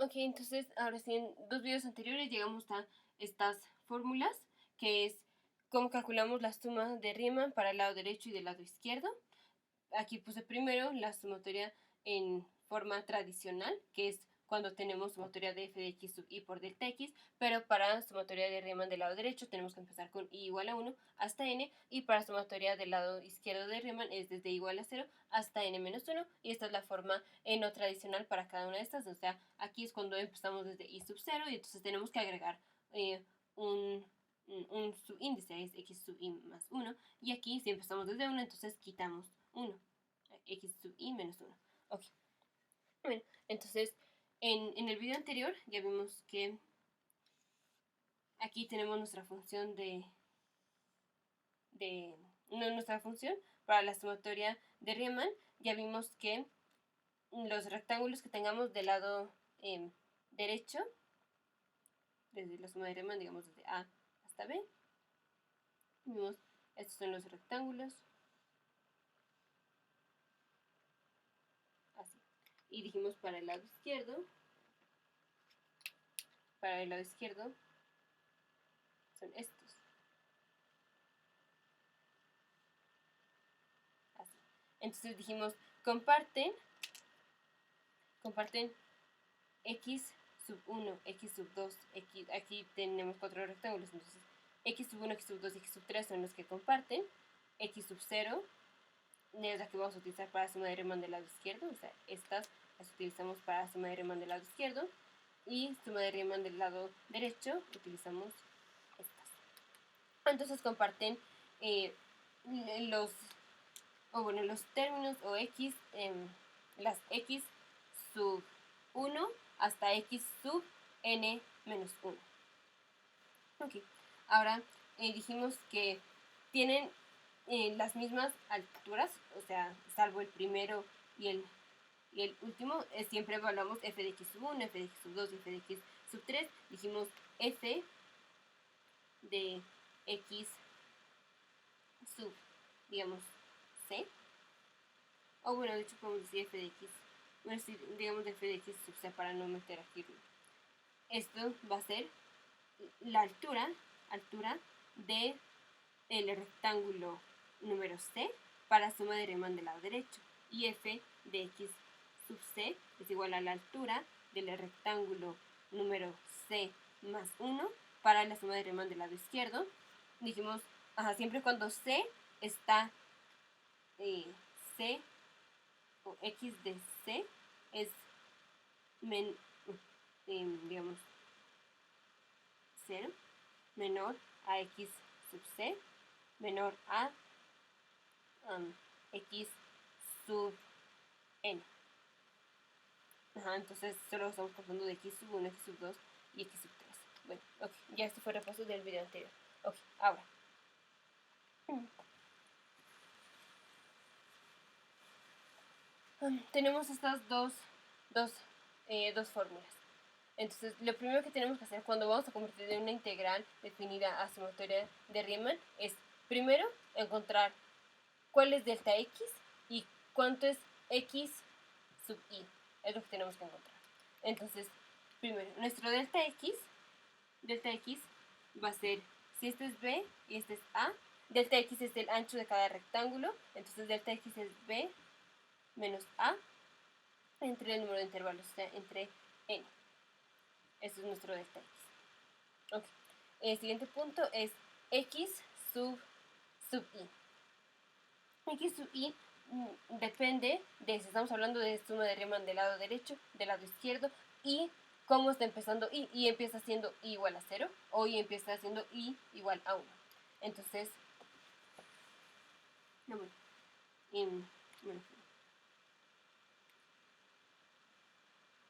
Ok, entonces ahora sí, en dos videos anteriores llegamos a estas fórmulas, que es cómo calculamos la suma de Riemann para el lado derecho y del lado izquierdo. Aquí puse primero la sumatoria en forma tradicional, que es cuando tenemos sumatoria de f de x sub i por delta x, pero para sumatoria de Riemann del lado derecho tenemos que empezar con i igual a 1 hasta n, y para sumatoria del lado izquierdo de Riemann es desde i igual a 0 hasta n menos 1, y esta es la forma no tradicional para cada una de estas. O sea, aquí es cuando empezamos desde i sub 0 y entonces tenemos que agregar un subíndice, es x sub i más 1, y aquí si empezamos desde 1 entonces quitamos 1, x sub i menos 1. Ok, bueno, entonces en el video anterior ya vimos que aquí tenemos nuestra función nuestra función para la sumatoria de Riemann. Ya vimos que los rectángulos que tengamos del lado derecho, desde la suma de Riemann, digamos desde A hasta B, vimos estos son los rectángulos, así. Y dijimos para el lado izquierdo son estos. Así. Entonces dijimos, comparten x sub 1, x sub 2, x, aquí tenemos cuatro rectángulos, entonces x sub 1, x sub 2 y x sub 3 son los que comparten, x sub 0 es la que vamos a utilizar para la suma de Riemann del lado izquierdo, o sea, estas las utilizamos para la suma de Riemann del lado izquierdo, y suma de Riemann del lado derecho utilizamos estas. Entonces comparten los términos o x, las x sub 1 hasta x sub n menos 1. Ok, ahora dijimos que tienen las mismas alturas, o sea, salvo el primero y el último, siempre evaluamos f de x sub 1, f de x sub 2 y f de x sub 3. Dijimos f de x sub, digamos, c, o bueno, de hecho podemos decir f de x, bueno, sí, digamos f de x sub c para no meter aquí. Esto va a ser la altura de el rectángulo número c para suma de Riemann del lado derecho, y f de x sub c es igual a la altura del rectángulo número c más 1 para la suma de Riemann del lado izquierdo. Dijimos, siempre cuando c está c o x de c es digamos 0 menor a x sub c menor a x sub n. Entonces solo estamos pasando de x sub 1, x sub 2 y x sub 3. Bueno, ok, ya este fue el repaso del video anterior. Ok, ahora. Tenemos estas dos fórmulas. Entonces, lo primero que tenemos que hacer cuando vamos a convertir de una integral definida a sumatoria de Riemann es, primero, encontrar cuál es delta x y cuánto es x sub i. Es lo que tenemos que encontrar. Entonces, primero, nuestro delta x va a ser, si este es b y este es a, delta x es el ancho de cada rectángulo, entonces delta x es b menos a entre el número de intervalos, o sea, entre n. Eso es nuestro delta x. Ok. El siguiente punto es x sub i. X sub i depende de si estamos hablando de suma de Riemann del lado derecho, del lado izquierdo, y cómo está empezando i. I empieza siendo i igual a 0 o i empieza siendo i igual a 1. Entonces, no,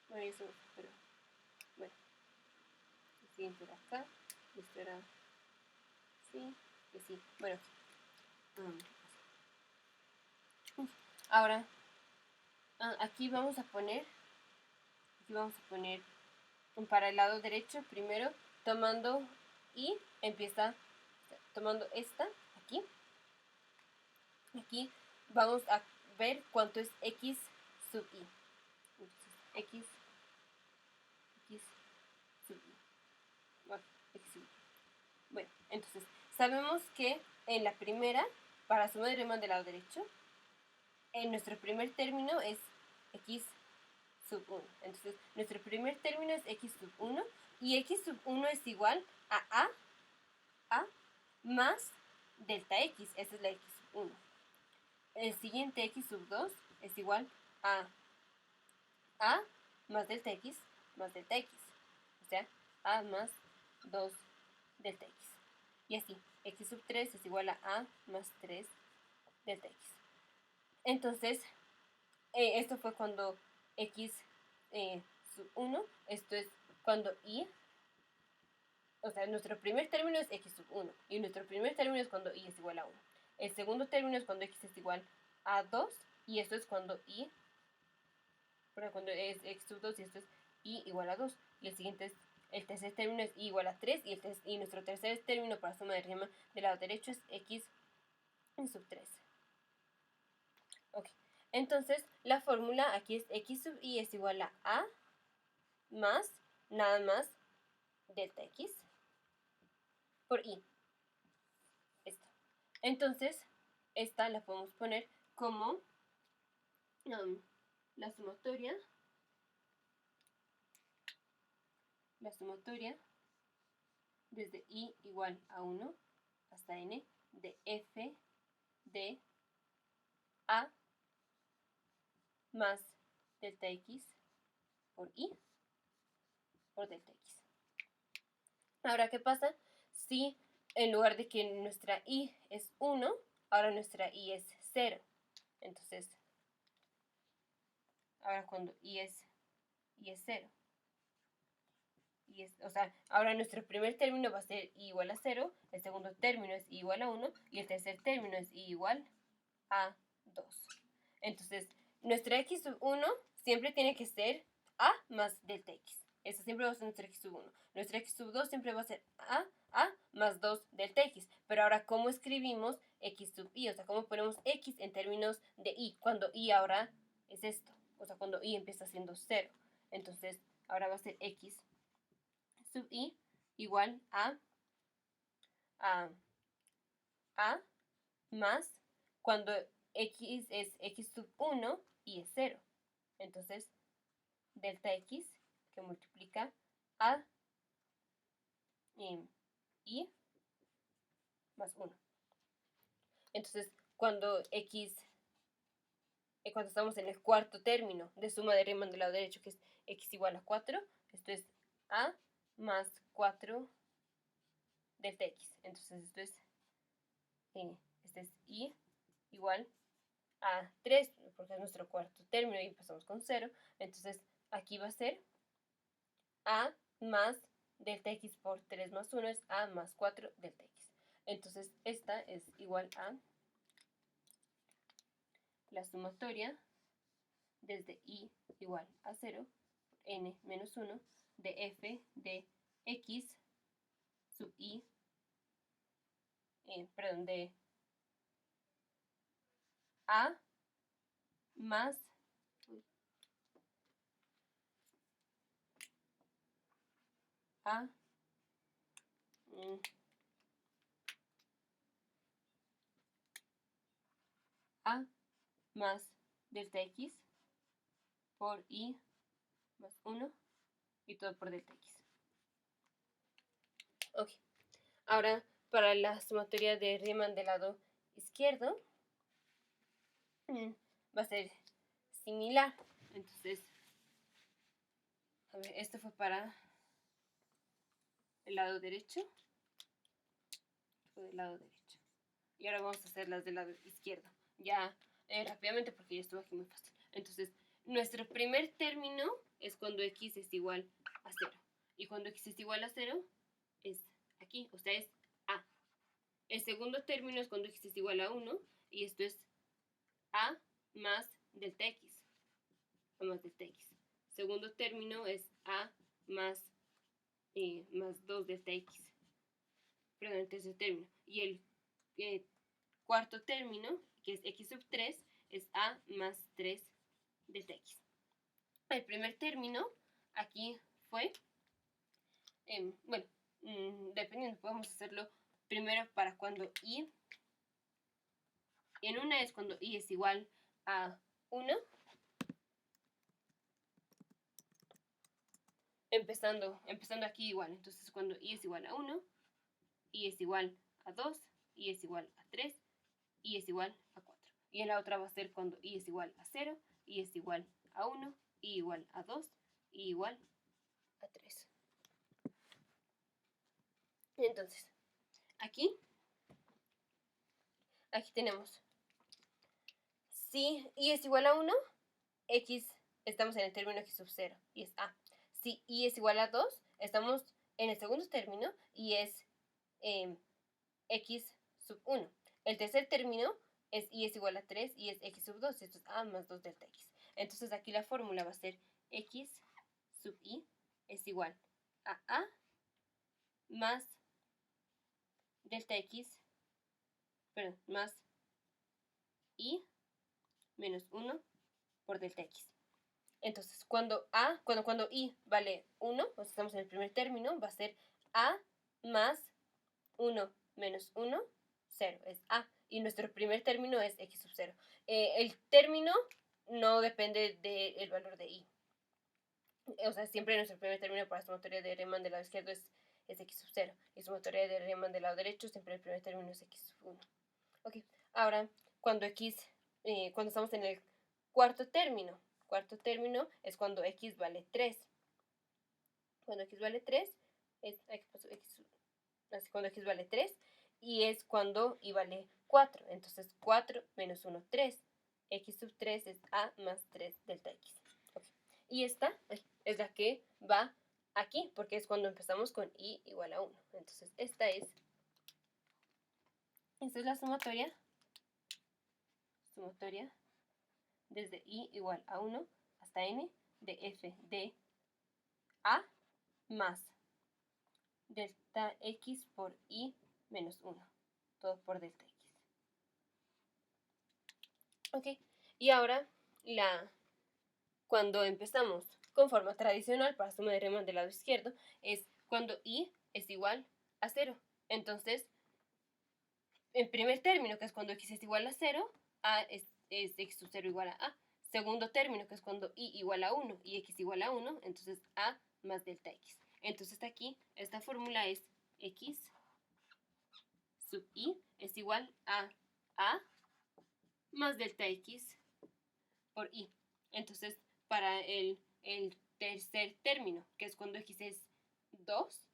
bueno, eso, pero bueno, el siguiente era acá, esto era así, y así, bueno, ahora aquí vamos a poner para el lado derecho primero, tomando i, empieza tomando esta aquí vamos a ver cuánto es x sub i. Entonces, x sabemos que en la primera, para suma de Riemann del lado derecho, en nuestro primer término es x sub 1. Entonces, nuestro primer término es x sub 1 y x sub 1 es igual a más delta x. Esa es la x sub 1. El siguiente x sub 2 es igual a más delta x más delta x. O sea, a más 2 delta x. Y así, x sub 3 es igual a más 3 delta x. Entonces, esto fue cuando x sub 1, esto es cuando y, o sea, nuestro primer término es x sub 1, y nuestro primer término es cuando y es igual a 1. El segundo término es cuando x es igual a 2, y esto es cuando cuando es x sub 2, y esto es y igual a 2. Y el siguiente es, el tercer término es y igual a 3, y nuestro tercer término para suma de Riemann del lado derecho es x sub 3. Ok, entonces la fórmula aquí es x sub y es igual a más, nada más, delta x por y. Esta. Entonces, esta la podemos poner como la sumatoria desde i igual a 1 hasta n de f de a más delta x por i por delta x. Ahora, ¿qué pasa si en lugar de que nuestra i es 1, ahora nuestra i es 0? Entonces, ahora cuando i es 0, o sea, ahora nuestro primer término va a ser i igual a 0, el segundo término es i igual a 1 y el tercer término es i igual a 2. Entonces, nuestra x sub 1 siempre tiene que ser a más delta x. Eso siempre va a ser nuestra x sub 1. Nuestra x sub 2 siempre va a ser a más 2 delta x. Pero ahora, ¿cómo escribimos x sub i? O sea, ¿cómo ponemos x en términos de i? Cuando i ahora es esto. O sea, cuando i empieza siendo 0. Entonces, ahora va a ser x sub i igual a más cuando x es x sub 1 y es 0. Entonces, delta x que multiplica a y más 1. Entonces, cuando cuando estamos en el cuarto término de suma de Riemann del lado derecho, que es x igual a 4, esto es a más 4 delta x. Entonces, esto es y igual a 3, porque es nuestro cuarto término y empezamos con 0. Entonces, aquí va a ser a más delta x por 3 más 1 es a más 4 delta x. Entonces, esta es igual a la sumatoria desde i igual a 0 n menos 1 de f de x sub i, de a más a más delta x por i más 1 y todo por delta x. Ok, ahora para la sumatoria de Riemann del lado izquierdo va a ser similar. Entonces, a ver, esto fue para el lado derecho. Fue del lado derecho. Y ahora vamos a hacer las del lado izquierdo. Ya rápidamente porque ya estuvo aquí muy fácil. Entonces, nuestro primer término es cuando x es igual a 0. Y cuando x es igual a 0 es aquí, o sea, es a. El segundo término es cuando x es igual a 1 y esto es a más delta x. A más delta x. Segundo término es a más 2 delta x. Perdón, el tercer término. Y el cuarto término, que es x sub 3, es a más 3 delta x. El primer término aquí fue, bueno, dependiendo, podemos hacerlo primero para cuando i, en una es cuando i es igual a 1, empezando aquí igual, entonces cuando i es igual a 1, i es igual a 2, i es igual a 3, i es igual a 4. Y en la otra va a ser cuando i es igual a 0, i es igual a 1, i igual a 2, i igual a 3. Entonces, aquí tenemos, si i es igual a 1, x, estamos en el término x sub 0, y es a. Si i es igual a 2, estamos en el segundo término, y es x sub 1. El tercer término es i es igual a 3, y es x sub 2, esto es a más 2 delta x. Entonces aquí la fórmula va a ser x sub i es igual a más delta x, perdón, más i menos 1 por delta x. Entonces, cuando i vale 1, o sea, estamos en el primer término, va a ser a más 1 menos 1, 0, es a. Y nuestro primer término es x sub 0. El término no depende del valor de i. O sea, siempre nuestro primer término para sumatoria de Riemann del lado izquierdo es x sub 0. Y sumatoria de Riemann del lado derecho, siempre el primer término es x sub 1. Ok, ahora, cuando estamos en el cuarto término es cuando x vale 3. Cuando x vale 3, cuando x vale 3, y es cuando y vale 4. Entonces 4 menos 1, 3. X sub 3 es a más 3 delta x. Okay. Y esta es la que va aquí, porque es cuando empezamos con i igual a 1. Entonces esta es la sumatoria desde i igual a 1 hasta n de f de a más delta x por i menos 1, todo por delta x. Ok, y ahora cuando empezamos con forma tradicional para suma de Riemann del lado izquierdo es cuando i es igual a 0. Entonces, en primer término, que es cuando x es igual a 0, a es x sub 0 igual a a. Segundo término, que es cuando i igual a 1 y x igual a 1, entonces a más delta x. Entonces aquí, esta fórmula es x sub i es igual a más delta x por i. Entonces, para el tercer término, que es cuando x es 2,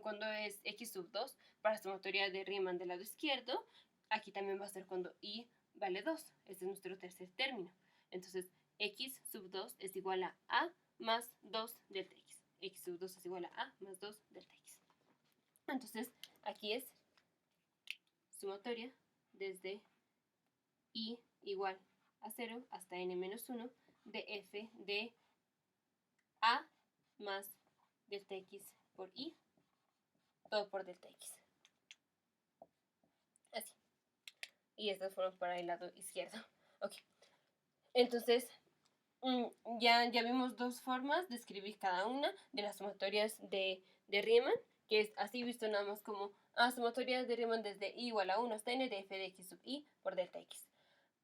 cuando es x sub 2, para sumatoria de Riemann del lado izquierdo, aquí también va a ser cuando i vale 2. Este es nuestro tercer término. Entonces, x sub 2 es igual a más 2 delta x. X sub 2 es igual a más 2 delta x. Entonces, aquí es sumatoria desde i igual a 0 hasta n menos 1 de f de a más delta x por i, todo por delta x. Así. Y estas fueron para el lado izquierdo. Ok. Entonces, ya vimos dos formas de escribir cada una de las sumatorias de Riemann, que es así visto nada más como sumatorias de Riemann desde i igual a 1 hasta n de f de x sub i por delta x.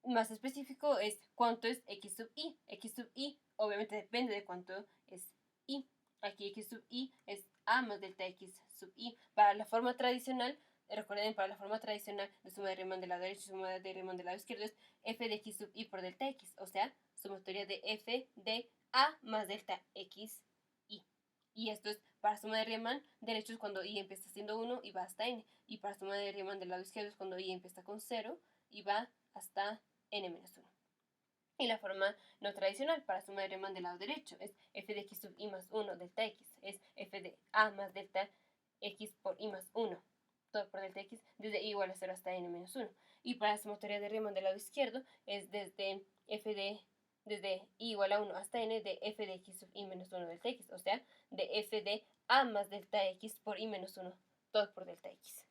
Más específico es cuánto es x sub i. X sub i obviamente depende de cuánto es i. Aquí x sub i es a más delta x sub i. Para la forma tradicional, recuerden, para la forma tradicional de suma de Riemann del lado derecho y suma de Riemann del lado izquierdo es f de x sub i por delta x. O sea, sumatoria de f de a más delta x i. Y esto es para suma de Riemann derecho es cuando i empieza siendo 1 y va hasta n. Y para suma de Riemann del lado izquierdo es cuando i empieza con 0 y va hasta n-1. Y la forma no tradicional para suma de Riemann del lado derecho es f de x sub i más 1 delta x, es f de a más delta x por i más 1, todo por delta x, desde i igual a 0 hasta n-1. Y para la sumatoria de Riemann del lado izquierdo es desde i igual a 1 hasta n de f de x sub i menos 1 delta x, o sea, de f de a más delta x por i menos 1, todo por delta x.